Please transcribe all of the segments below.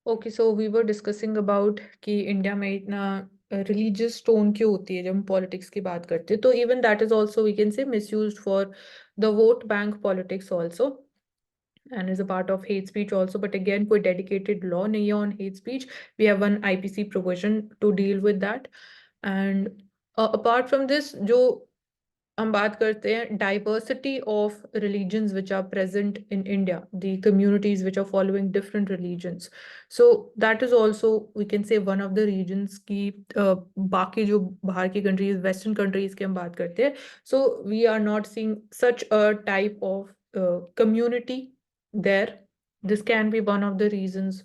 Okay, so we were discussing about कि India में इतना रिलीजियस टोन क्यों होती है जब हम पॉलिटिक्स की बात करते हैं, तो even that is also we can say misused for the vote bank politics also and is a part of hate speech also. But again, कोई dedicated law नहीं है on hate speech. We have one IPC provision to deal with that. And apart from this, जो हम बात करते हैं diversity of religions which are present in India, the communities which are following different religions. So that is also we can say one of the regions की बाकी जो बाहर की countries, western countries की हम बात करते हैं. So we are not seeing such a type of community there. This can be one of the reasons,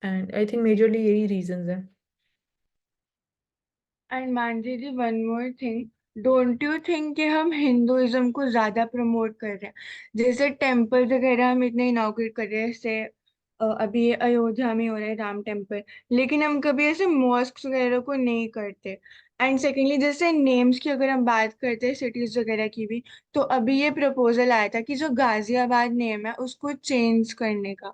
and I think majorly यही reasons हैं. And Mansi ji, one more thing, don't you think कि हम Hinduism को ज्यादा promote कर रहे हैं? जैसे टेम्पल वगैरह हम इतने इनॉग्रेट कर रहे हैं, जैसे अभी ये अयोध्या में हो रहा है राम टेम्पल, लेकिन हम कभी ऐसे मॉस्क वगैरह को नहीं करते। एंड सेकेंडली, जैसे नेम्स की अगर हम बात करते हैं सिटीज वगैरह की भी, तो अभी ये प्रपोजल आया था कि जो गाजियाबाद नेम है उसको चेंज करने का।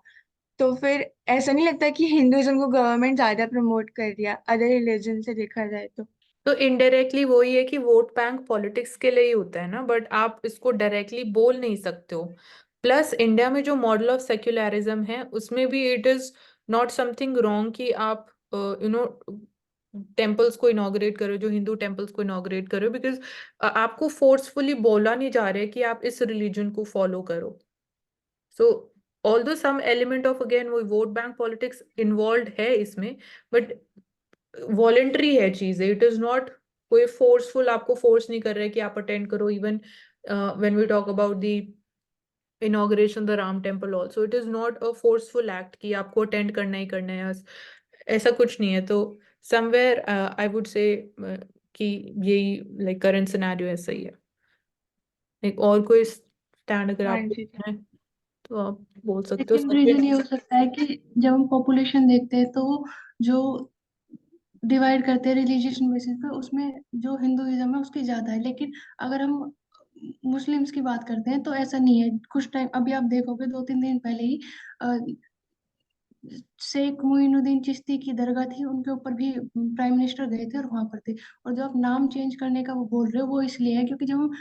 तो फिर ऐसा नहीं लगता कि हिंदुइज्म को गवर्नमेंट ज्यादा प्रमोट कर दिया अदर रिलीजन से देखा जाए तो? तो इनडायरेक्टली वही है कि वोट बैंक पॉलिटिक्स के लिए ही होता है ना, बट आप इसको डायरेक्टली बोल नहीं सकते हो. प्लस इंडिया में जो मॉडल ऑफ सेक्युलरिज्म है उसमें भी it is not something wrong कि आप टेम्पल्स को इनॉग्रेट करो, जो हिंदू टेम्पल्स को इनॉग्रेट करो, बिकॉज आपको फोर्सफुली बोला नहीं जा रहा है कि आप इस रिलीजन को फॉलो करो. So although some element of again वो वोट बैंक पॉलिटिक्स इन्वॉल्व है इसमें, बट वॉलेंट्री है चीजें. इट इज नॉट कोई फोर्सफुल आपको फोर्स नहीं कर रहा है कि आप अटेंड करो. Even when we talk about the inauguration the Ram temple also, it is not a forceful act कि आपको अटेंड करना ही करना है. ऐसा कुछ नहीं है. तो समवेयर आई वुड से कि यही लाइक करंट सिनेरियो ऐसा ही है. लाइक और कोई स्टैंड अगर हाँ आप जी। हैं तो आप बोल सकते हो. लेकिन रीजन ये हो सकता है कि जब हम पॉपुलेशन देखते हैं तो जो डिवाइड करते हैं रिलीजियस बेसिस पे, उसमें जो हिंदुइज्म है उसकी ज्यादा है। लेकिन अगर हम मुस्लिम्स की बात करते हैं तो ऐसा नहीं है। कुछ टाइम अभी आप देखोगे, 2-3 दिन पहले ही शेख मोइनुद्दीन चिश्ती की दरगाह थी, उनके ऊपर भी प्राइम मिनिस्टर गए थे और वहां पर थे। और जो आप नाम चेंज करने का वो बोल रहे हो, वो इसलिए है क्योंकि जब हम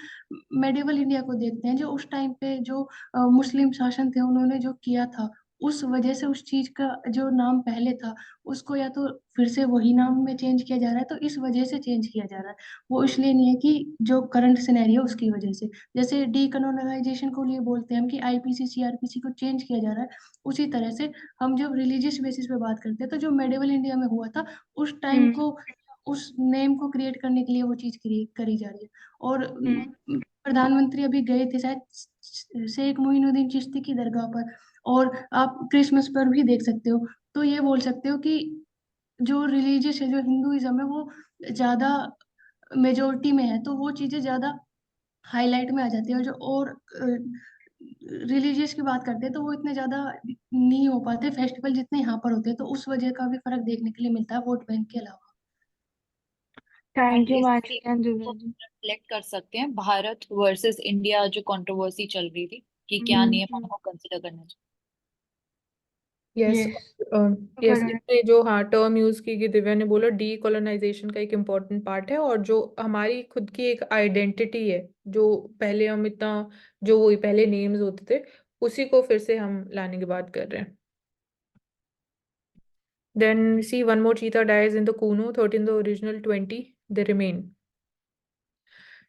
मेडिवल इंडिया को देखते हैं, जो उस टाइम पे जो मुस्लिम शासन थे उन्होंने जो किया था, उस वजह से उस चीज का जो नाम पहले था उसको या तो फिर से वही नाम में चेंज किया जा रहा है, तो इस वजह से चेंज किया जा रहा है। वो इसलिए नहीं है कि जो करंट सिनेरियो उसकी वजह से। जैसे डीकनोनाइजेशन को लिए बोलते हैं हम कि आईपीसी सीआरपीसी को चेंज किया जा रहा है, उसी तरह से हम जब रिलीजियस बेसिस पे बात करते हैं तो जो मेडिवल इंडिया में हुआ था उस टाइम को, उस नेम को क्रिएट करने के लिए वो चीज करी जा रही है। और प्रधानमंत्री अभी गए थे शायद शेख मोइनुद्दीन चिश्ती की दरगाह पर, और आप क्रिसमस पर भी देख सकते हो। तो ये बोल सकते हो कि जो रिलीजियस है, जो हिंदुइज्म है, वो ज्यादा मेजोरिटी में है, तो वो चीजें ज्यादा हाईलाइट में आ जाती है। और जो और रिलीजियस की बात करते हैं तो वो इतने ज्यादा नहीं हो पाते फेस्टिवल जितने यहाँ पर होते हैं, तो उस वजह का भी फर्क देखने के लिए मिलता है वोट बैंक के अलावा। थैंक यू इस मानसी तरीके एंड को जी। रिफ्लेक्ट कर सकते हैं भारत वर्सेस इंडिया जो कंट्रोवर्सी चल रही थी कि क्या नियम हमको कंसिडर करना चाहिए. यस. Yes, correct. इसमें जो हाँ टर्म यूज की गई, दिव्या ने बोला डी कॉलोनाइजेशन का एक इम्पॉर्टेंट पार्ट है, और जो हमारी खुद की एक आइडेंटिटी है, जो पहले हम इतना जो वही पहले नेम्स होते थे उसी को फिर से हम लाने की बात कर रहे हैं. Then see one more cheetah dies in the Kuno, 13 the original, 20 they remain.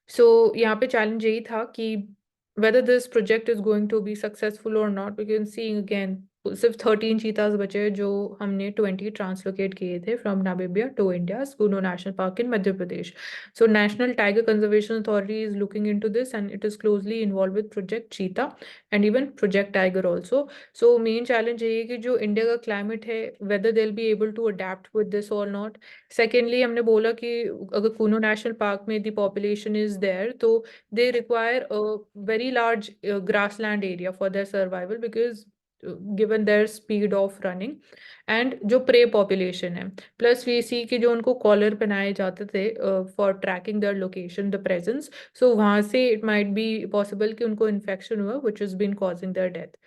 So यहाँ पे challenge यही था कि whether this project is going to be successful or not. We can see again सिर्फ 13 चीताज बचे जो हमने 20 ट्रांसलोकेट किए थे फ्रॉम नामीबिया टू इंडिया स्कूनो national park in Madhya Pradesh. So national tiger conservation authority is looking into this and it is closely involve with project cheetah and even project tiger also. So main challenge ये है कि जो India का climate है whether they will be able to adapt with this और not. Secondly हमने बोला कि अगर कूनो नेशनल पार्क में द पॉपुलेशन इज देयर तो they require a very large grassland area for their survival because given their speed of running and जो prey population है. plus we see कि जो उनको collar पहनाए जाते थे for tracking their location the presence, so वहाँ से it might be possible कि उनको infection हुआ which has been causing their death.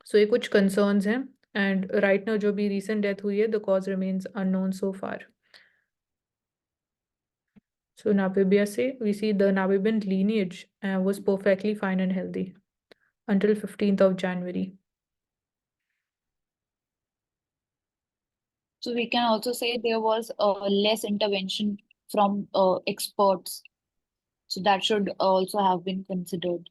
so ये कुछ concerns हैं And right now जो भी recent death हुई है, the cause remains unknown so far. So Namibia se we see the Namibian lineage was perfectly fine and healthy until 15th of January. So we can also say there was less intervention from experts. So that should also have been considered.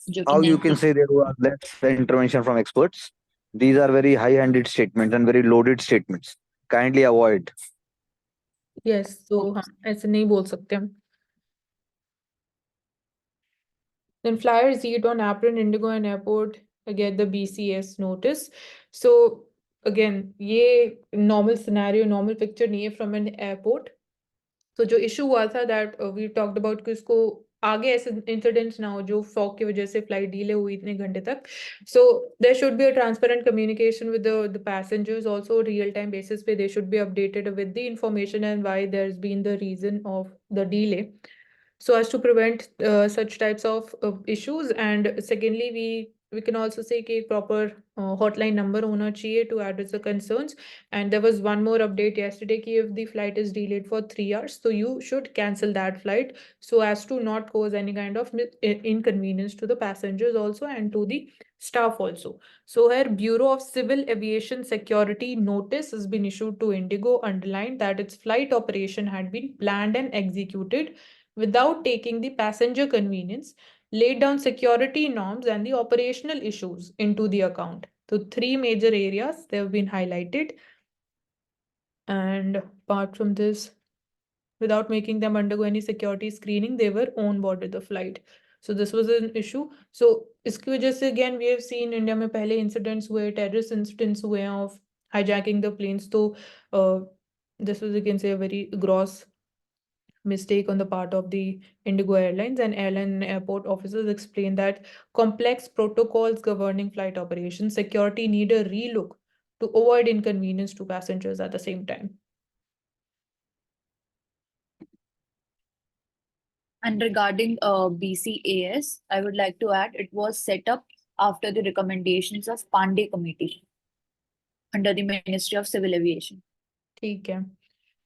जो कि How you नहीं can say there was less intervention from experts? These are very high-handed statements and very loaded statements. Kindly avoid. Yes, so हाँ ऐसे नहीं बोल सकते हम. Then flyers eat on Apron, Indigo and Airport get the BCS notice. So again, ये normal scenario, normal picture नहीं है from an airport. So जो issue हुआ था that we talked about कि उसको आगे ऐसे incidents ना हो जो fog की वजह से flight delay हुई इतने घंटे तक. So there should be a transparent communication with the passengers also real time basis पे they should be updated with the information and why there's been the reason of the delay. So as to prevent such types of issues. And secondly, we can also say कि proper hotline number होना चाहिए to address the concerns. And there was one more update yesterday कि if the flight is delayed for 3 hours, so you should cancel that flight so as to not cause any kind of inconvenience to the passengers also and to the staff also. So here Bureau of Civil Aviation Security notice has been issued to Indigo, underlined that its flight operation had been planned and executed without taking the passenger convenience, laid down security norms and the operational issues into the account. So 3 major areas they have been highlighted. And apart from this, without making them undergo any security screening, they were on-boarded the flight. So this was an issue. So इसकी वजह से again we have seen India में पहले incidents हुए, terrorist incidents हुए हैं of hijacking the planes. So this was, you can say, a very gross mistake on the part of the Indigo Airlines, and airline and airport officers explained that complex protocols governing flight operations, security need a relook to avoid inconvenience to passengers at the same time. And regarding BCAS, I would like to add it was set up after the recommendations of Pandey Committee under the Ministry of Civil Aviation. ठीक है.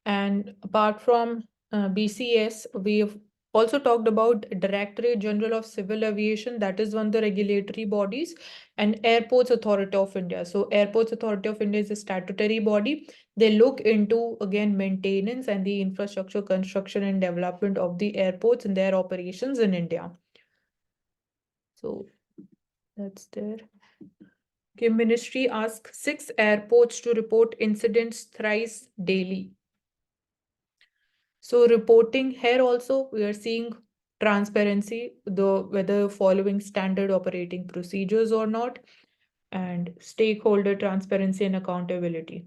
And apart from BCS, we have also talked about Directorate General of Civil Aviation, that is one of the regulatory bodies, and Airports Authority of India. So Airports Authority of India is a statutory body. They look into, again, maintenance and the infrastructure construction and development of the airports and their operations in India. So that's there. Okay, ministry asks 6 airports to report incidents thrice daily. So reporting here also, we are seeing transparency, whether following standard operating procedures or not, and stakeholder transparency and accountability.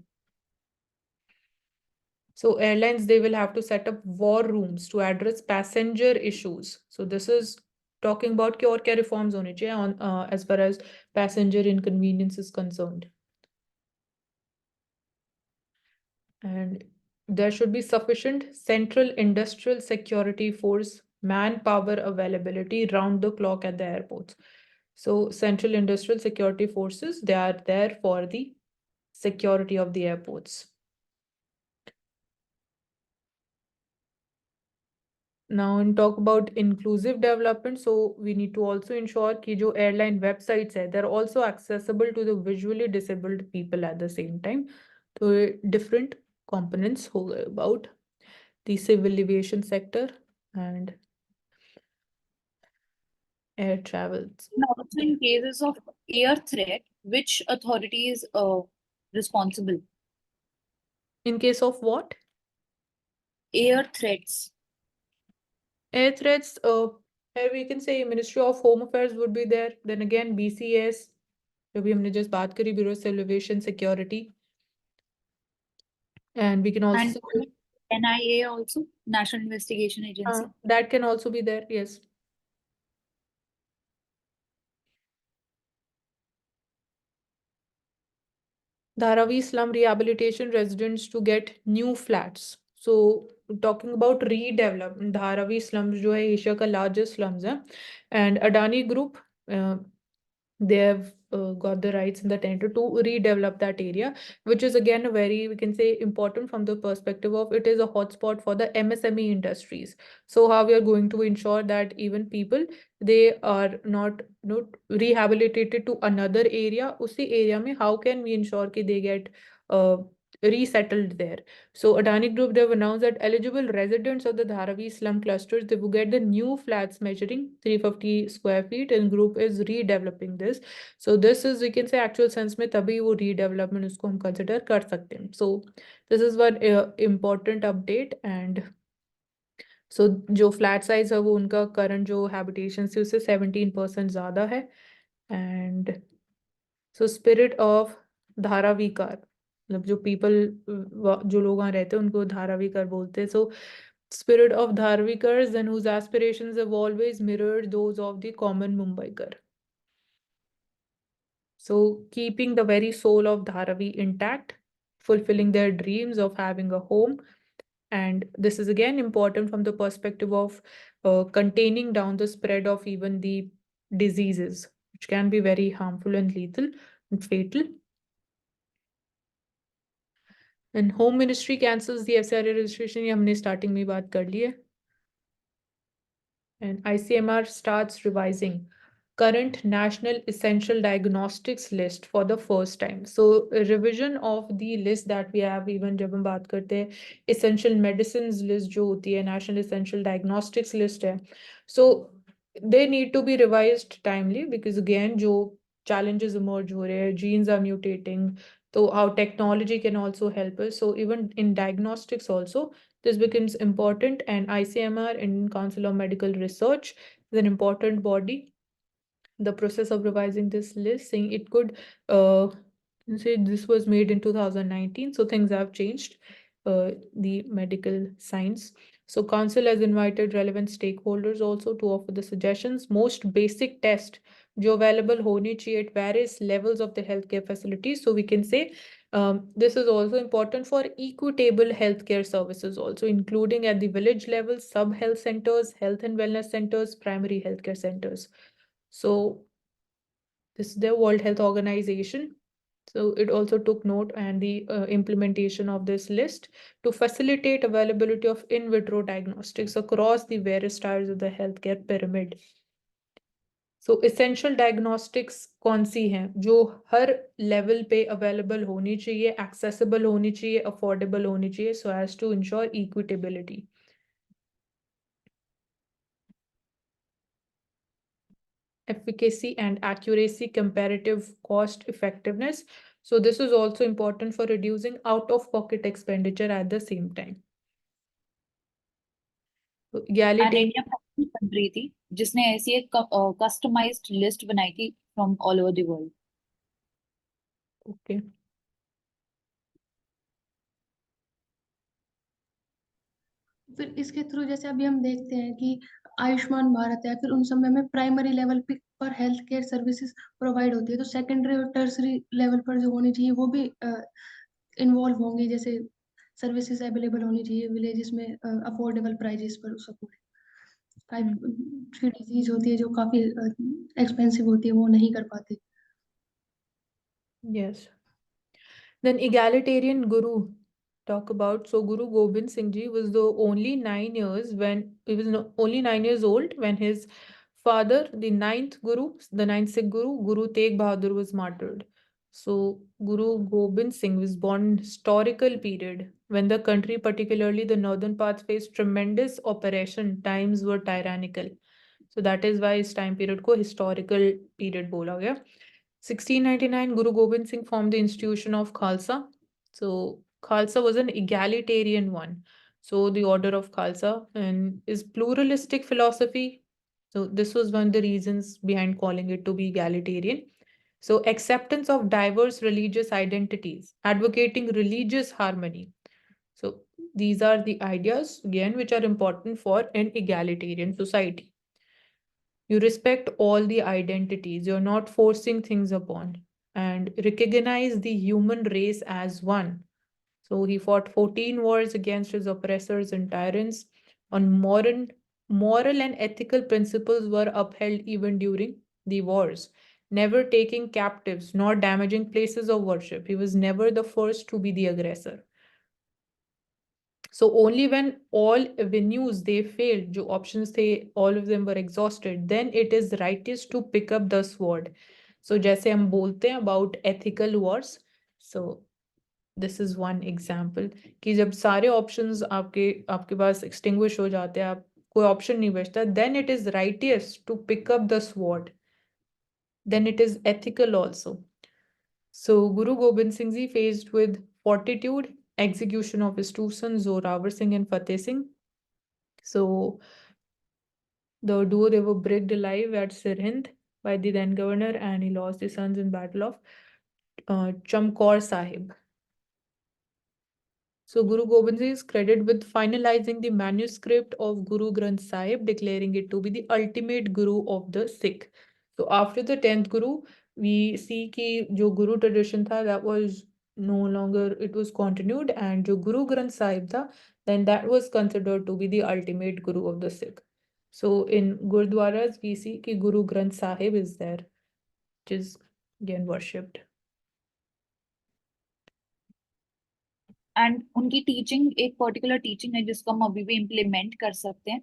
So airlines, they will have to set up war rooms to address passenger issues. So this is talking about कि और क्या reforms होने चाहिए on as far as passenger inconvenience is concerned. And there should be sufficient central industrial security force, manpower availability round the clock at the airports. So central industrial security forces, they are there for the security of the airports. Now, and talk about inclusive development. So we need to also ensure कि जो airline websites है, they're also accessible to the visually disabled people at the same time. So different components about the civil aviation sector and air travels. And also in cases of air threat, which authority is responsible? In case of what? Air threats. Air threats, here we can say Ministry of Home Affairs would be there. Then again, BCS, जो भी हमने just बात करी, Bureau of Civil Aviation Security. And we can also And NIA also, National Investigation Agency. that can also be there, yes. Dharavi slum rehabilitation residents to get new flats. So talking about redevelopment, Dharavi slums जो है Asia का largest slums है, and Adani Group they have got the rights in the tender to redevelop that area, which is again a very, we can say, important from the perspective of it is a hotspot for the MSME industries. So how we are going to ensure that even people, they are not rehabilitated to another area, उसी area में how can we ensure कि they get resettled there. So Adani Group, they've announced that eligible residents of the Dharavi slum clusters, they will get the new flats measuring 350 square feet, and group is redeveloping this. So this is, we can say, actual sense में तभी वो redevelopment उसको हम consider कर सकते हैं. So this is one important update. And so जो flat size है वो उनका current जो habitation से उससे 17% ज़्यादा है. And so spirit of धारावीकार, मतलब जो people जो लोग वहाँ रहते हैं उनको धारावीकर बोलते हैं. So spirit of Dharvikars and whose aspirations have always mirrored those of the common Mumbaikar. So keeping the very soul of Dharavi intact, fulfilling their dreams of having a home. And this is again important from the perspective of containing down the spread of even the diseases, which can be very harmful and lethal and fatal. And Home Ministry cancels the FCRA registration, ये हमने starting में बात कर ली है. And ICMR starts revising current national essential diagnostics list for the first time. So a revision of the list that we have, even जब हम बात करते हैं essential medicines list जो होती है, national essential diagnostics list है. So they need to be revised timely because again जो challenges emerge हो रहे हैं, genes are mutating, so how technology can also help us. So even in diagnostics also, this becomes important, and ICMR, Indian Council of Medical Research, is an important body. The process of revising this list, saying it could say this was made in 2019, so things have changed, the medical science. So council has invited relevant stakeholders also to offer the suggestions. Most basic test जो available होनी चाहिए at various levels of the healthcare facilities. So we can say this is also important for equitable healthcare services also, including at the village level, sub-health centers, health and wellness centers, primary healthcare centers. So this is the World Health Organization. So it also took note and the implementation of this list to facilitate availability of in vitro diagnostics across the various tiers of the healthcare pyramid. So essential diagnostics कौन सी हैं जो हर level पे available होनी चाहिए, accessible होनी चाहिए, affordable होनी चाहिए, so as to ensure equitability. Efficacy and accuracy, comparative cost effectiveness. So this is also important for reducing out-of-pocket expenditure at the same time. And Egalitarian. India पहली country थी जिसने ऐसी एक customized list बनाई थी from all over the world. Okay. फिर इसके through जैसे अभी हम देखते हैं कि आयुष्मान भारत है, फिर उन सब में हमें प्राइमरी लेवल पर हेल्थ केयर सर्विसेज प्रोवाइड होती है, तो सेकेंडरी और टर्सरी लेवल पर जो होनी चाहिए वो भी इन्वॉल्व होंगी, जैसे सर्विसेज अवेलेबल होनी चाहिए विलेजेस में अफोर्डेबल प्राइजेस पर सबको. टाइप 3 डिजीज होती है जो काफी एक्सपेंसिव होती है, वो नहीं कर पाते. Yes. Then egalitarian guru talk about. So Guru Gobind Singh Ji was the only 9 years when he was only 9 years old when his father, the ninth Sikh Guru, Guru Tegh Bahadur, was martyred. So Guru Gobind Singh was born in historical period when the country, particularly the northern parts, faced tremendous oppression. Times were tyrannical. So that is why इस time period को historical period बोला गया. 1699, Guru Gobind Singh formed the institution of Khalsa. So Khalsa was an egalitarian one. So the order of Khalsa and is pluralistic philosophy. So this was one of the reasons behind calling it to be egalitarian. So acceptance of diverse religious identities, advocating religious harmony. So these are the ideas again which are important for an egalitarian society. You respect all the identities, you're not forcing things upon, and recognize the human race as one. So he fought 14 wars against his oppressors and tyrants. On moral and ethical principles were upheld even during the wars. never taking captives, nor damaging places of worship. He was never the first to be the aggressor. So only when all avenues they failed, जो options थे, all of them were exhausted, then it is righteous to pick up the sword. So जैसे हम बोलते हैं about ethical wars, so this is one example कि जब सारे options आपके पास extinguish हो जाते हैं, आप कोई option नहीं बचता, then it is righteous to pick up the sword. Then it is ethical also. So Guru Gobind Singh Ji, faced with fortitude, execution of his two sons Zorawar Singh and Fateh Singh. So the duo, they were bricked alive at Sirhind by the then governor, and he lost his sons in battle of Chamkaur Sahib. So Guru Gobind Singh is credited with finalizing the manuscript of Guru Granth Sahib, declaring it to be the ultimate Guru of the Sikh. So after the 10th Guru, we see कि जो Guru tradition था, that was no longer, it was continued, and जो Guru Granth Sahib था, then that was considered to be the ultimate Guru of the Sikh. So in Gurdwaras, we see कि Guru Granth Sahib is there, which is again worshipped. And उनकी teaching एक particular teaching है जिसको हम अभी भी implement कर सकते हैं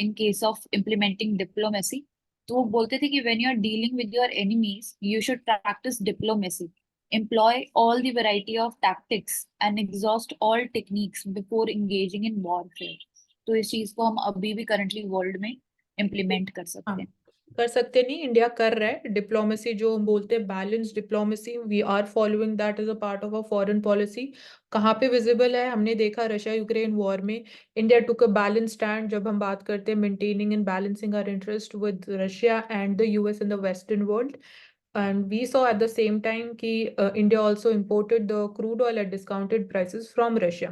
in case of implementing diplomacy. तो वो बोलते थे कि when you are dealing with your enemies you should practise diplomacy, employ all the variety of tactics and exhaust all techniques before engaging in warfare. तो इस चीज को हम अभी भी करंटली वर्ल्ड में इम्प्लीमेंट कर सकते हैं. कर सकते नहीं, इंडिया कर रहा है. डिप्लोमेसी जो हम बोलते हैं balance diplomacy, we are following that as a part of a foreign policy. कहाँ पे विजिबल है? हमने देखा रशिया यूक्रेन वॉर में India took a balance stand. जब हम बात करते हैं maintaining and balancing our interest with Russia and the US in the western world. And we saw at the same time कि India also imported the crude oil at discounted prices from Russia.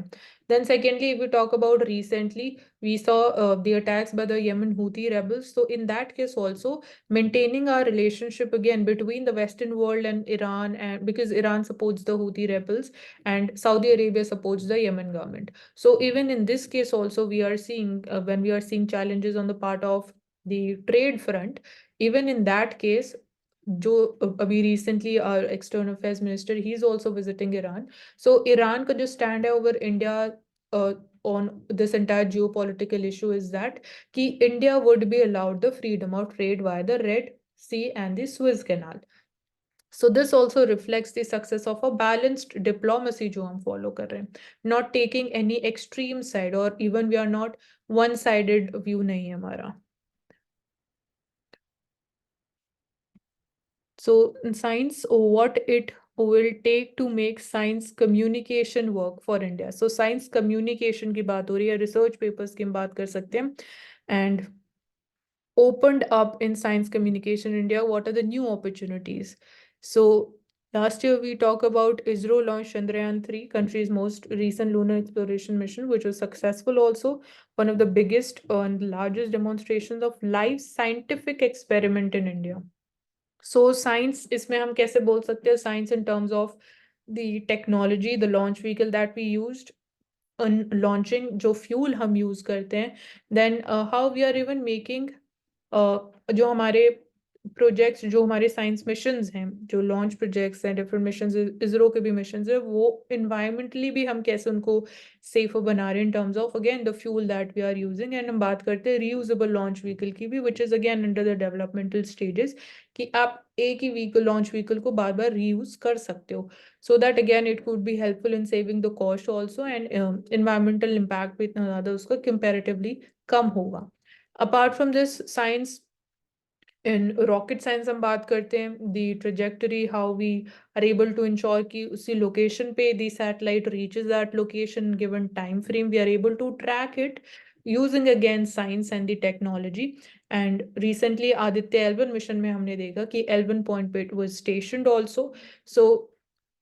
Then secondly, if we talk about recently, we saw the attacks by the Yemen Houthi rebels. So in that case also, maintaining our relationship again between the Western world and Iran, and because Iran supports the Houthi rebels and Saudi Arabia supports the Yemen government. So even in this case also, we are seeing when we are seeing challenges on the part of the trade front, even in that case, जो अभी recently our external affairs minister, he is also visiting Iran. So Iran का जो stand है over India on this entire geopolitical issue is that कि India would be allowed the freedom of trade via the Red Sea and the Suez Canal. So this also reflects the success of a balanced diplomacy जो हम follow कर रहे हैं, not taking any extreme side, or even we are not one-sided view नहीं है हमारा. So in science, what it will take to make science communication work for India. So science communication की बात हो रही है, research papers की हम बात कर सकते हैं. And opened up in science communication in India, what are the new opportunities? So last year we talked about ISRO launched Chandrayaan-3, country's most recent lunar exploration mission, which was successful also. One of the biggest and largest demonstrations of live scientific experiment in India. So science, इसमें हम कैसे बोल सकते हैं? Science in terms of the technology, the launch vehicle that we used on launching, जो fuel हम use करते हैं, then how we are even making जो हमारे प्रोजेक्ट्स, जो हमारे साइंस मिशंस हैं, जो लॉन्च प्रोजेक्ट्स हैं, डिफरेंट मिशंस, इसरो के भी मिशंस हैं, वो इन्वायरमेंटली भी हम कैसे उनको सेफर बना रहे हैं in terms of again the fuel that we are using. And हम बात करते हैं रीयूजेबल लॉन्च व्हीकल की भी, which is again under the developmental stages, कि आप एक ही व्हीकल, लॉन्च व्हीकल को बार बार रीयूज कर सकते हो, so that again it could be helpful in saving the cost also, and environmental impact भी इतना ज़्यादा उसका कंपेरेटिवली कम होगा. Apart from this, science in rocket science हम बात करते हैं, the trajectory, how we are able to ensure कि उसी location पे the satellite reaches that location given time frame, we are able to track it using again science and the technology. And recently Aditya L1 mission में हमने देखा कि L1 point पे it was stationed also. So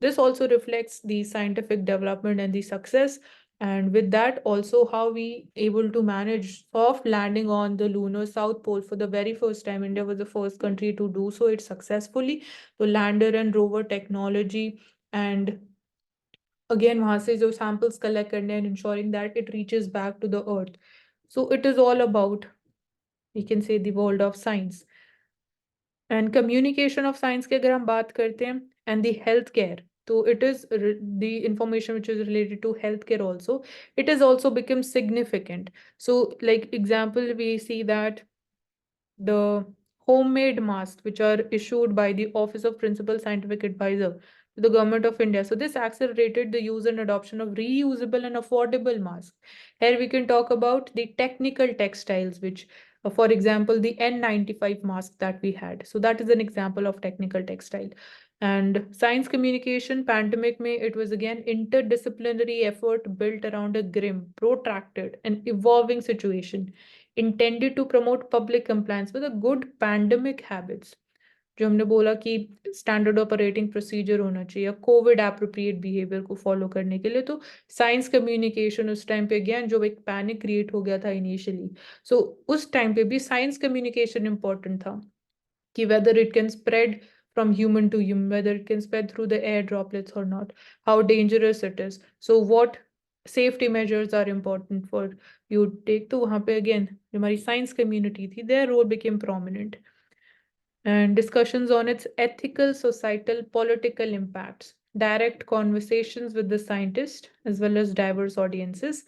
this also reflects the scientific development and the success. And with that also how we able to manage soft landing on the lunar south pole for the very first time. India was the first country to do so it successfully. So lander and rover technology, and again वहाँ से जो samples collect करने and ensuring that it reaches back to the earth. So it is all about, we can say, the world of science. And communication of science की अगर हम बात करते हैं एंड द हेल्थ केयर, तो it is the information which is related to healthcare also, it is also become significant. So like example, we see that the homemade masks which are issued by the Office of Principal Scientific Advisor to the Government of India. So this accelerated the use and adoption of reusable and affordable masks. Here we can talk about the technical textiles, which, for example, the N95 mask that we had. So that is an example of technical textile. And science communication pandemic may, it was again interdisciplinary effort built around a grim, protracted, and evolving situation intended to promote public compliance with a good pandemic habits. जो हमने बोला कि standard operating procedure होना चाहिए, Covid appropriate behaviour को follow करने के लिए, तो साइंस कम्युनिकेशन उस टाइम पे अगेन जो एक पैनिक क्रिएट हो गया था इनिशियली, सो उस टाइम पे भी साइंस कम्युनिकेशन इंपॉर्टेंट था कि whether it can spread from human to human, whether it can spread through the air droplets or not, how dangerous it is, so what safety measures are important for you to take. तो वहाँ पे again जो हमारी science community थी, their role became prominent. And discussions on its ethical, societal, political impacts, direct conversations with the scientists as well as diverse audiences.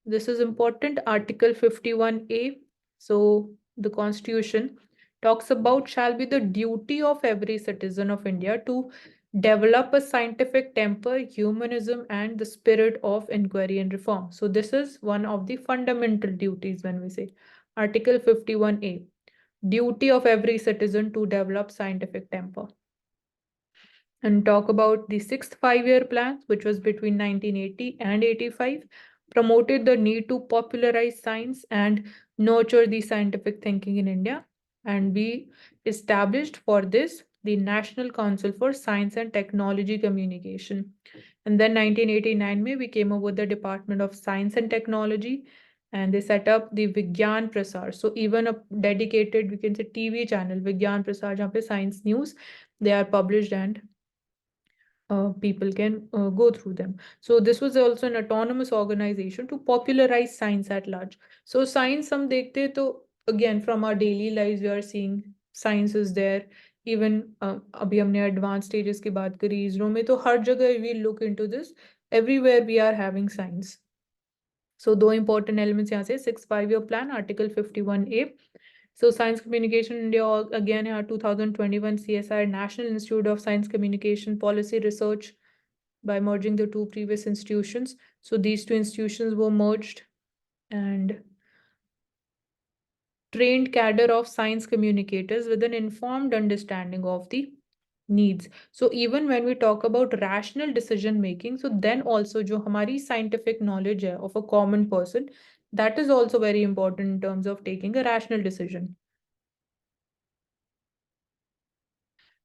This is important. Article 51A. So the Constitution talks about shall be the duty of every citizen of India to develop a scientific temper, humanism, and the spirit of inquiry and reform. So this is one of the fundamental duties when we say Article 51A. Duty of every citizen to develop scientific temper. And talk about the sixth five-year plan, which was between 1980 and 85, promoted the need to popularize science and nurture the scientific thinking in India. And we established for this the National Council for Science and Technology Communication. And then 1989 we came up with the Department of Science and Technology, and they set up the Vigyan Prasar. So even a dedicated, we can say, TV channel, Vigyan Prasar, जहाँ पे science news they are published and people can go through them. So this was also an autonomous organization to popularize science at large. So science हम देखते हैं तो again from our daily lives we are seeing science is there. Even अभी हमने advanced stages की बात करी ISRO में, तो हर जगह we look into this. Everywhere we are having science. So दो important elements यहाँ से 6 5-year plan, Article 51A. So Science Communication India again here 2021 CSI National Institute of Science Communication Policy Research by merging the two previous institutions. So these two institutions were merged and trained cadre of science communicators with an informed understanding of the needs. So even when we talk about rational decision making, so then also जो हमारी scientific knowledge है of a common person, that is also very important in terms of taking a rational decision.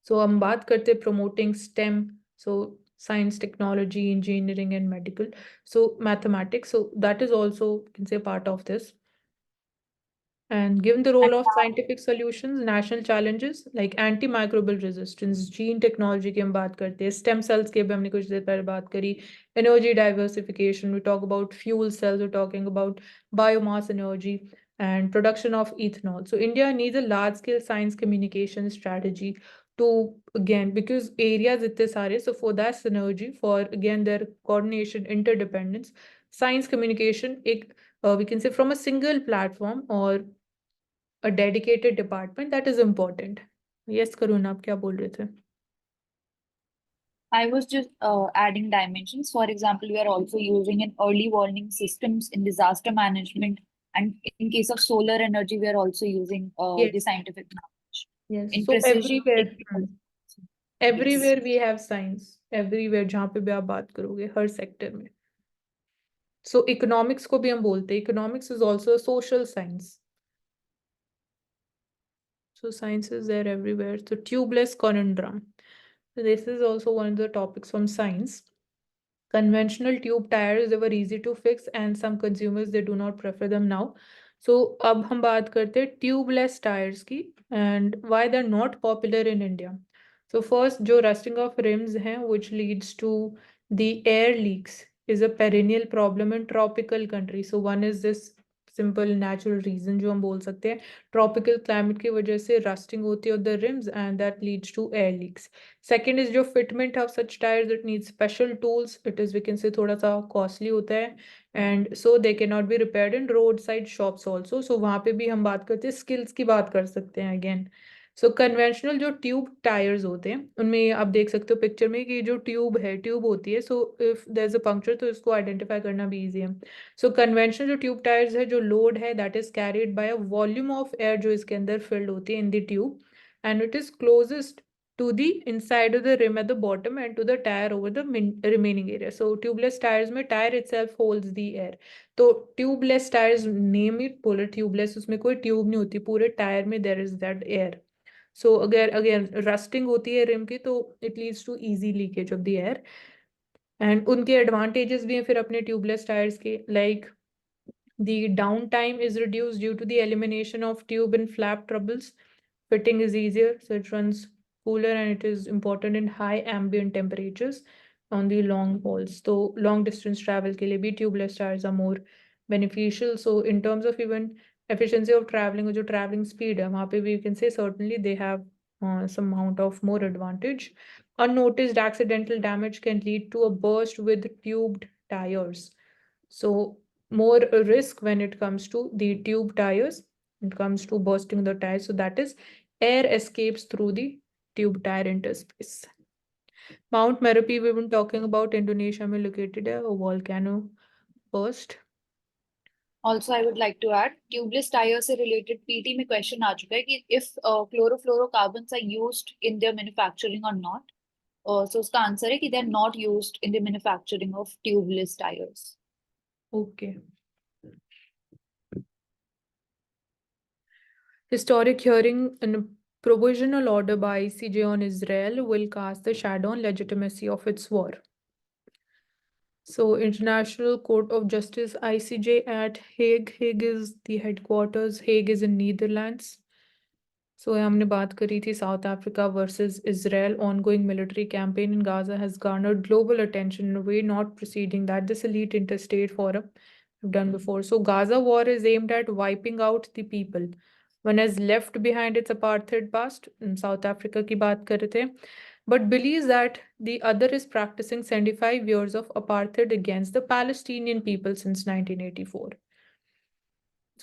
So हम बात करते promoting STEM, so science, technology, engineering, and medical. So mathematics, so that is also, you can say, part of this. And given the role of scientific solutions, national challenges like antimicrobial resistance, gene technology की हम बात करते हैं, stem cells के भी हमने कुछ देर पहले बात करी, energy diversification, we talk about fuel cells, we're talking about biomass energy and production of ethanol. So India needs a large-scale science communication strategy to, again, because areas इतने सारे, so for that synergy, for again their coordination, interdependence, science communication, we can say from a single platform or a dedicated department, that is important. Yes, Karuna, आप क्या बोल रहे थे? I was just adding dimensions. For example, we are also using an early warning systems in disaster management, and in case of solar energy, we are also using Yes. the scientific knowledge. Yes. In So precision, everywhere, everywhere we have science. Everywhere जहाँ पे भी आप बात करोगे, हर sector में. So economics को भी हम बोलते हैं. Economics is also a social science. So science is there everywhere. So tubeless conundrum. So this is also one of the topics from science. Conventional tube tires, they were easy to fix, and some consumers, they do not prefer them now. So अब हम बात करते हैं tubeless tires की and why they're not popular in India. So first, जो rusting of rims हैं, which leads to the air leaks, is a perennial problem in tropical countries. So one is this simple natural reason जो हम बोल सकते हैं, tropical climate की वजह से रस्टिंग होती है of the rims and that leads to air leaks. Second is जो fitment of such tyres, it need special tools, it is we can say थोड़ा सा कॉस्टली होता है and so they can not be repaired in roadside shops also. सो वहाँ पे भी हम बात करते हैं, स्किल्स की बात कर सकते हैं अगेन. सो कन्वेंशनल जो ट्यूब टायर्स होते हैं उनमें आप देख सकते हो पिक्चर में कि जो ट्यूब होती है, so if there is a puncture तो इसको आइडेंटिफाई करना भी ईजी है. सो कन्वेंशनल जो ट्यूब टायर्स है, जो लोड है that is carried by a volume of air जो इसके अंदर फिल्ड होती है in the tube and it is closest to the inside of the rim at the bottom and to the tire over the remaining area. So tubeless tires में tire itself holds the air. तो tubeless tires name it polar tubeless, उसमें कोई tube नहीं होती, पूरे tyre में there is that air. So again rusting होती है रिम की तो it leads to easy leakage of the air. And उनके advantages भी हैं फिर अपने tubeless tires के, like the downtime is reduced due to the elimination of tube and flap troubles. Fitting is easier, so it runs cooler and it is important in high ambient temperatures on the long hauls. So long distance travel के लिए भी tubeless tires are more beneficial. So in terms of even efficiency of traveling और जो traveling speed है वहाँ पे भी you can say certainly they have some amount of more advantage. Unnoticed accidental damage can lead to a burst with tubed tires. So more risk when it comes to the tube tires, it comes to bursting the tires. So that is air escapes through the tube tire interspace. Mount Merapi, we've been talking about, Indonesia में located है, a volcano burst. Also, I would like to add, tubeless tires से related PT में question आ चुका है कि if chlorofluorocarbons are used in their manufacturing or not. So उसका answer है कि they are not used in the manufacturing of tubeless tires. Okay. Historic hearing and provisional order by ICJ on Israel will cast the shadow on legitimacy of its war. So International Court of Justice ICJ at Hague. Hague is the headquarters. Hague is in Netherlands. So हमने बात करी थी South Africa versus Israel. Ongoing military campaign in Gaza has garnered global attention in a way not preceding that this elite interstate forum have done before. So Gaza war is aimed at wiping out the people. One has left behind its apartheid past. South Africa की बात कर रहे थे. But believes that the other is practicing 75 years of apartheid against the Palestinian people since 1984.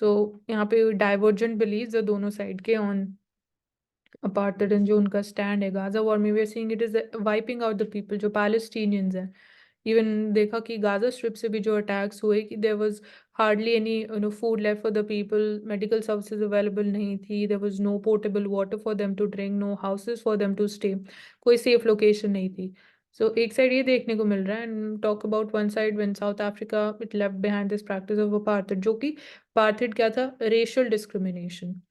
So यहाँ पे divergent beliefs है दोनों side के on apartheid and जो उनका stand है गाजा वॉर में, we are seeing it is wiping out the people जो Palestinians हैं. Even देखा कि गाजा स्ट्रिप से भी जो अटैक्स हुए कि there was hardly any food left for the people, medical services available नहीं थी, there was no potable water for them to drink, no houses for them to stay, कोई safe location नहीं थी. So एक side ये देखने को मिल रहा है and talk about one side when South Africa it left behind this practice of apartheid, जो कि apartheid क्या था, racial discrimination.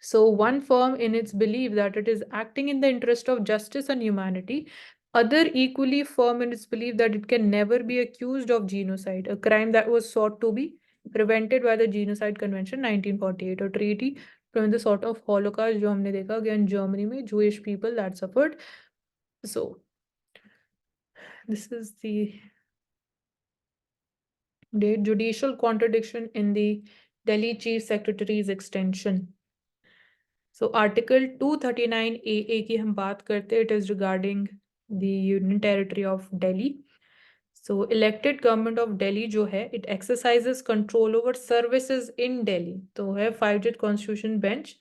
So one firm in its belief that it is acting in the interest of justice and humanity, other equally firm in its belief that it can never be accused of genocide, a crime that was sought to be prevented by the Genocide Convention 1948, a treaty from the sort of Holocaust जो हमने देखा again Germany में Jewish people that suffered. So this is the judicial contradiction in the Delhi Chief Secretary's extension. So Article 239 AA की हम बात करते हैं, it is regarding the Union Territory of Delhi. So elected government of Delhi जो है, it exercises control over services in Delhi. तो है 5th Constitution Bench,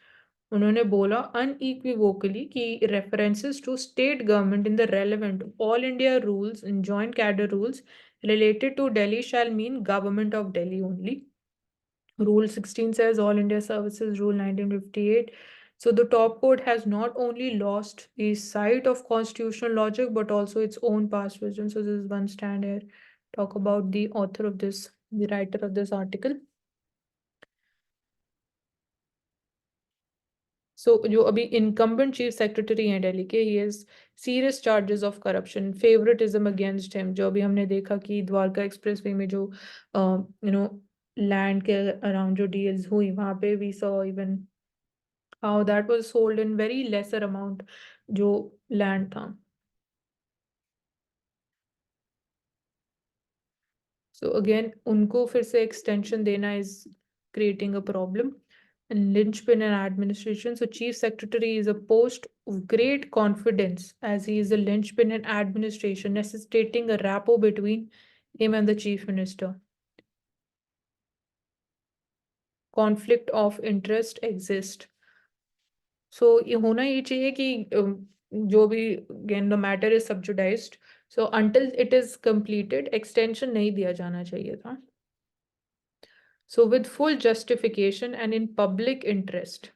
उन्होंने बोला unequivocally कि references to state government in the relevant all India rules and joint cadre rules related to Delhi shall mean government of Delhi only. Rule 16 says all India services, Rule 1958. So the top court has not only lost the sight of constitutional logic, but also its own past wisdom. So this is one stand here. Talk about the author of this, the writer of this article. So जो अभी incumbent chief secretary हैं दिल्ली के, he has serious charges of corruption, favoritism against him. जो अभी हमने देखा कि Dwarka expressway में जो land के around जो deals हुई वहाँ पे we saw even how that was sold in very lesser amount जो land था. So again, उनको फिर से extension देना is creating a problem. And linchpin in administration. So chief secretary is a post of great confidence as he is a linchpin in administration, necessitating a rapport between him and the chief minister. Conflict of interest exist. So ये होना ये चाहिए कि जो भी again the matter is subjudiced. So until it is completed, extension नहीं दिया जाना चाहिए था. So with full justification and in public interest,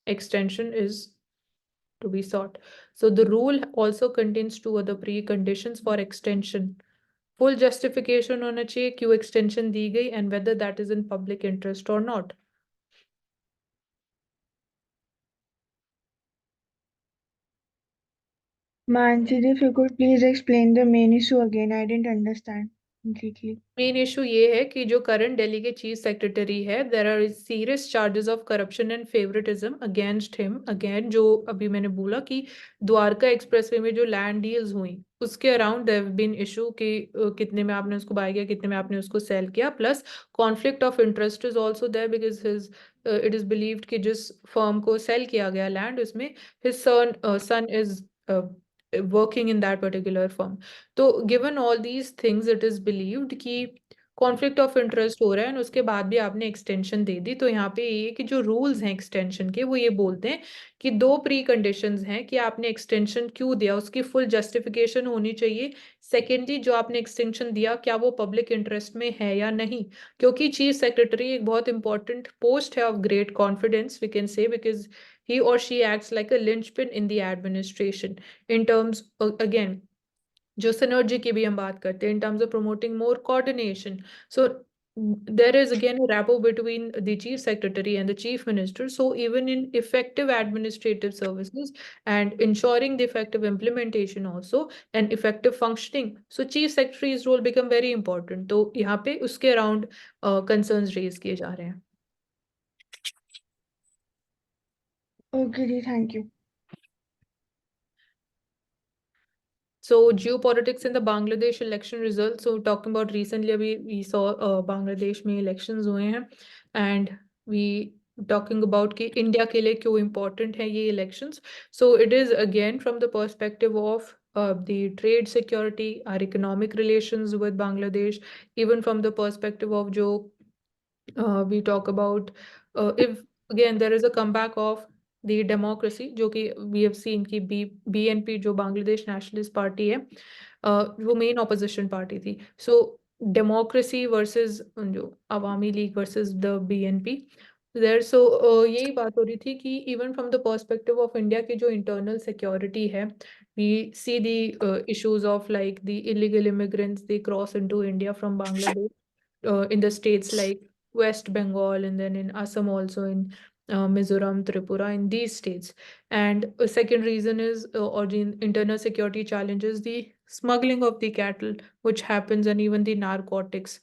extension is to be sought. So the rule also contains two other preconditions for extension. Full justification होना चाहिए क्यों extension दी गई and whether that is in public interest or not. Mansi, if you could please explain the main issue again, I didn't understand completely. Main issue ये है कि जो current Delhi के chief secretary है, there are serious charges of corruption and favouritism against him. Again जो अभी मैंने बोला कि द्वारका एक्सप्रेसवे में जो लैंड डील्स हुई उसके around there have been issue कि कितने में आपने उसको बाय किया, कितने में आपने उसको सेल किया. Plus conflict of interest is also there because his it is believed कि जिस फर्म को सेल किया गया लैंड उसमें his son is working in that particular firm. तो given all these things, it is believed कि conflict of interest हो रहा है और उसके बाद भी आपने एक्सटेंशन दे दी. तो यहाँ पे ये कि जो रूल्स हैं एक्सटेंशन के वो ये बोलते हैं कि दो प्री कंडीशंस हैं कि आपने एक्सटेंशन क्यों दिया, उसकी फुल जस्टिफिकेशन होनी चाहिए. सेकेंडली, जो आपने एक्सटेंशन दिया क्या वो पब्लिक इंटरेस्ट में है या नहीं, क्योंकि चीफ सेक्रेटरी एक बहुत इंपॉर्टेंट पोस्ट है of great confidence we can say, because he or she acts like a linchpin in the administration in terms again जो synergy की भी हम बात करते हैं in terms of promoting more coordination. So there is again a rapport between the chief secretary and the chief minister. So even in effective administrative services and ensuring the effective implementation also and effective functioning, so chief secretary's role become very important. तो यहाँ पे उसके around concerns raise किए जा रहे हैं. Okay, ji, thank you. So geopolitics in the Bangladesh election results. So talking about recently, we saw Bangladesh में elections हुए हैं, and we talking about कि India के लिए क्यों important है ये elections. So it is again from the perspective of the trade security, our economic relations with Bangladesh, even from the perspective of जो we talk about if again there is a comeback of the democracy, जो कि we have seen कि BNP जो Bangladesh nationalist party है वो main opposition party थी. सो democracy versus जो Awami League versus the BNP there. So यही बात हो रही थी कि even from the perspective of India की जो इंटरनल सिक्योरिटी है, we see the issues of like the illegal immigrants they cross into India from Bangladesh in the states like West Bengal and then in Assam also, in Mizoram, Tripura, in these states. And a second reason is or the internal security challenges, the smuggling of the cattle, which happens, and even the narcotics.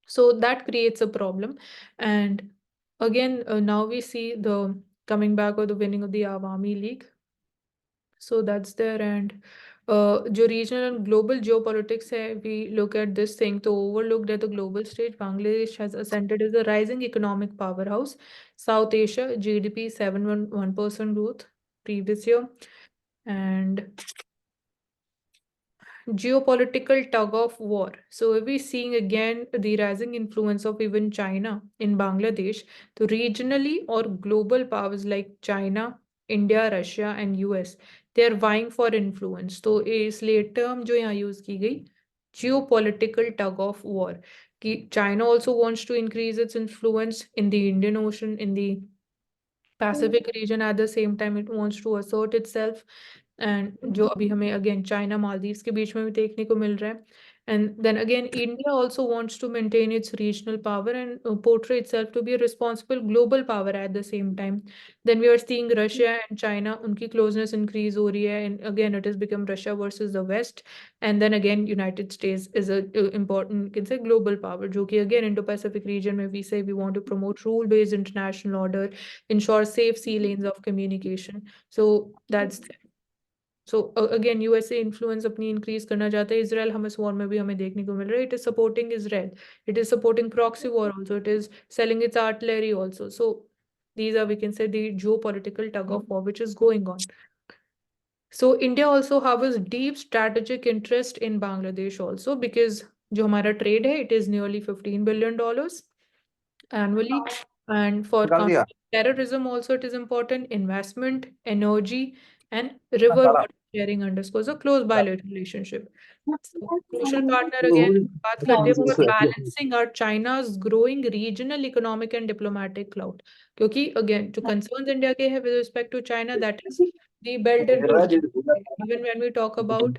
So that creates a problem. And again, now we see the coming back of the winning of the Awami League. So that's there. And जो regional and global geopolitics है, we look at this thing, तो overlooked at the global stage, Bangladesh has ascended as a rising economic powerhouse. South Asia, GDP 7.1% growth previous year. And geopolitical tug of war. So we're seeing again the rising influence of even China in Bangladesh. So regionally or global powers like China, India, Russia, and US, they are vying for influence. तो इसलिए term जो यहाँ use की गई, geopolitical tug of war, कि China also wants to increase its influence in the Indian Ocean, in the Pacific region. At the same time, it wants to assert itself. And जो अभी हमें again China, Maldives के बीच में भी देखने को मिल रहा है. And then again, India also wants to maintain its regional power and portray itself to be a responsible global power at the same time. Then we are seeing Russia and China, उनकी closeness increase हो रही है, and again it has become Russia versus the West. And then again, United States is a important, can say, global power, जो कि again Indo-Pacific region में we say we want to promote rule-based international order, ensure safe sea lanes of communication. So that's So again USA influence अपनी increase करना चाहता है. Israel Hamas war में भी हमें देखने को मिल रहा है. It is supporting Israel. It is supporting proxy war also. It is selling its artillery also. So these are, we can say, the geopolitical tug of war which is going on. So India also harbors deep strategic interest in Bangladesh also, because जो हमारा trade है, it is nearly $15 billion annually. And for निकाल दिया terrorism also it is important, investment, energy, and river water sharing underscores a close bilateral relationship. So, crucial partner again, बात करते हैं for balancing out China's growing regional economic and diplomatic clout. क्योंकि again, जो concerns India के है with respect to China, that is the Belt and Road. Even when we talk about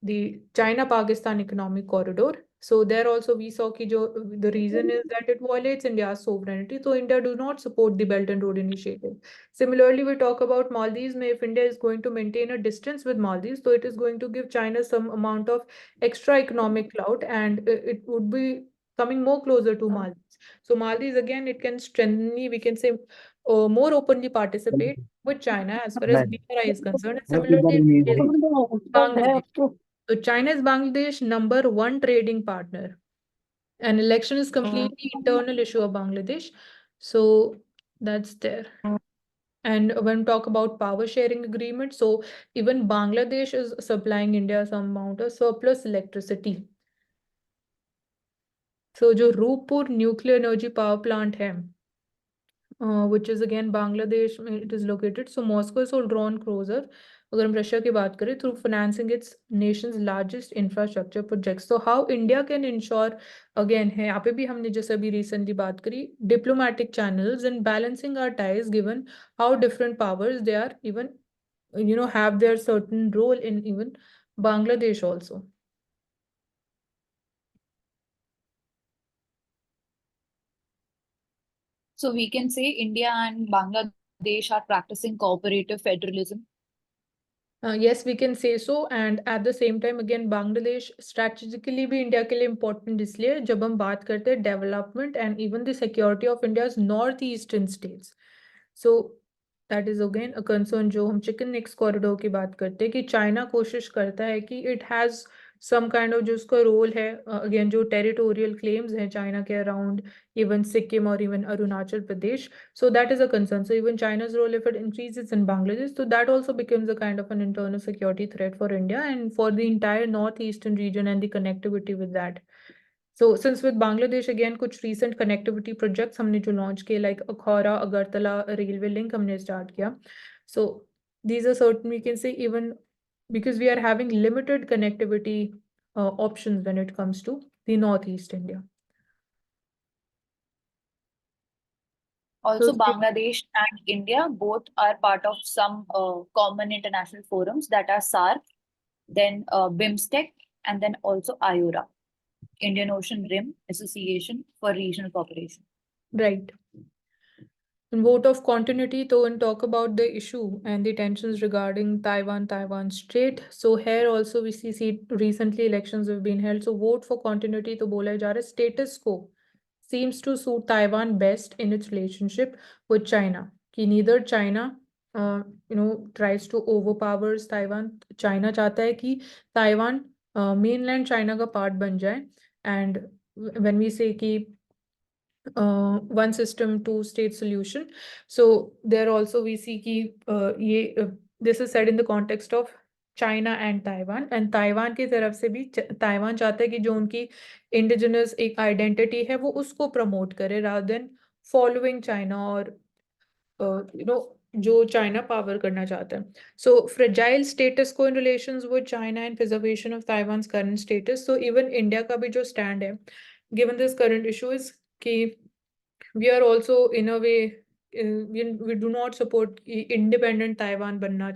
the China-Pakistan economic corridor, so there also we saw कि जो the reason is that it violates India's sovereignty. So India do not support the Belt and Road Initiative. Similarly, we talk about Maldives. If India is going to maintain a distance with Maldives, so it is going to give China some amount of extra economic clout, and it would be coming more closer to Maldives. So Maldives again, it can strengthen, we can say, more openly participate with China as far as BRI is concerned. And similarly, Bangladesh. So China is Bangladesh #1 trading partner. And election is completely internal issue of Bangladesh. So that's there. And when we talk about power sharing agreement, so even Bangladesh is supplying India some amount of surplus electricity. So जो Rooppur nuclear energy power plant है, which is again Bangladesh, it is located. So Moscow is drawn closer. अगर हम Russia की बात करें, through financing its nation's largest infrastructure projects. So how India can ensure, again है यहाँ पे भी हमने जैसे अभी recently बात करी, diplomatic channels and balancing our ties given how different powers they are, even have their certain role in even Bangladesh also. So we can say India and Bangladesh are practicing cooperative federalism. Yes, we can say so. And at the same time, again, Bangladesh strategically भी India के लिए important इसलिए जब हम बात करते हैं development and even the security of India's northeastern states. So that is again a concern जो हम chicken next corridor की बात करते हैं कि चाइना कोशिश करता है कि it has some kind of जो उसका role है, again जो territorial claims हैं चाइना के around even Sikkim or even Arunachal Pradesh. So that is a concern. So even China's role, if it increases in Bangladesh, so that also becomes a kind of an internal security threat for India and for the entire northeastern region and the connectivity with that. So since with Bangladesh again कुछ recent connectivity projects हमने जो launch किए like Akhora Agartala railway link हमने start किया. So these are certain, we can say, even because we are having limited connectivity options when it comes to the northeast India. Also, So Bangladesh and India both are part of some common international forums that are SARC, then BIMSTEC, and then also IORA, Indian Ocean Rim Association for Regional Cooperation. right. And vote of continuity, though, and talk about the issue and the tensions regarding Taiwan Strait. So here also we see recently elections have been held. So vote for continuity to bola ja raha, status quo seems to suit Taiwan best in its relationship with China. Ki neither China tries to overpowers Taiwan. China चाहता है कि Taiwan mainland China का part बन जाए. And when we say कि one system, two state solution. So there also we see कि this is said in the context of China and Taiwan. And Taiwan की तरफ से भी Taiwan चाहता है कि जो उनकी indigenous एक identity है वो उसको promote करे rather than following China और जो China power करना चाहता है. So fragile status quo in relations with China and preservation of Taiwan's current status. So even India का भी जो stand है, given this current issue, is कि we are also in a way we do not support independent Taiwan बनना